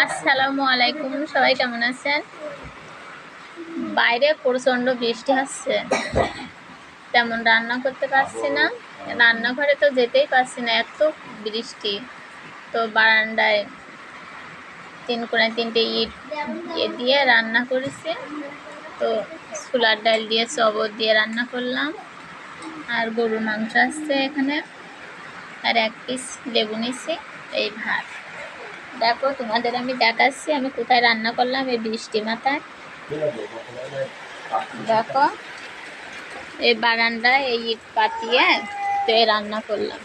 আসসালামু আলাইকুম, সবাই কেমন আছেন? বাইরে প্রচন্ড বৃষ্টি হচ্ছে, তেমন রান্না করতে পারছি না। রান্নাঘরে তো যেতেই পারছি না, এত বৃষ্টি। তো বারান্দায় 3 কোণে 3টে ইট দিয়ে রান্না করেছি। তো ছোলার ডাল দিয়ে চবর দিয়ে রান্না করলাম, আর গরুর মাংস আসছে এখানে, আর 1 পিস লেবু নিছি। এই ভাত। দেখো, তোমাদের আমি দেখাচ্ছি আমি কোথায় রান্না করলাম এই বৃষ্টি মাথায়। দেখো, এই বারান্দায় এই ইট পাতিয়ে তো রান্না করলাম।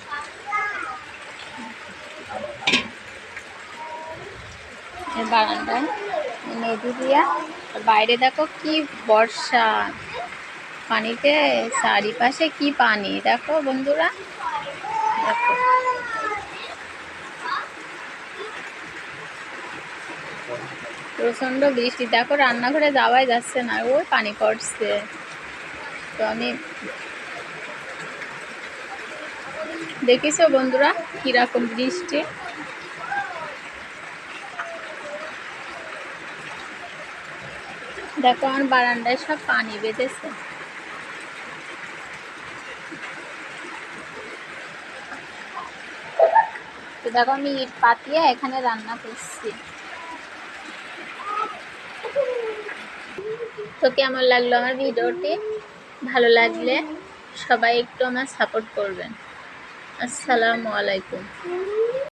এই বারান্দায় নদী দিয়া, বাইরে দেখো কি বর্ষা, পানিতে চারিপাশে কি পানি দেখো বন্ধুরা। দেখো, প্রচন্ড বৃষ্টি। দেখো, রান্নাঘরে যাওয়াই যাচ্ছে না, ওই পানি পড়ছে। তো আমি দেখিছো বন্ধুরা কিরকম বৃষ্টি। দেখো, আমার বারান্দায় সব পানি বেঁধেছে। তো দেখো, আমি ইট পাতিয়ে এখানে রান্না করছি। তো কেমন লাগলো আমার ভিডিওটি? ভালো লাগলে সবাই একটু আমার সাপোর্ট করবেন। আসসালামু আলাইকুম।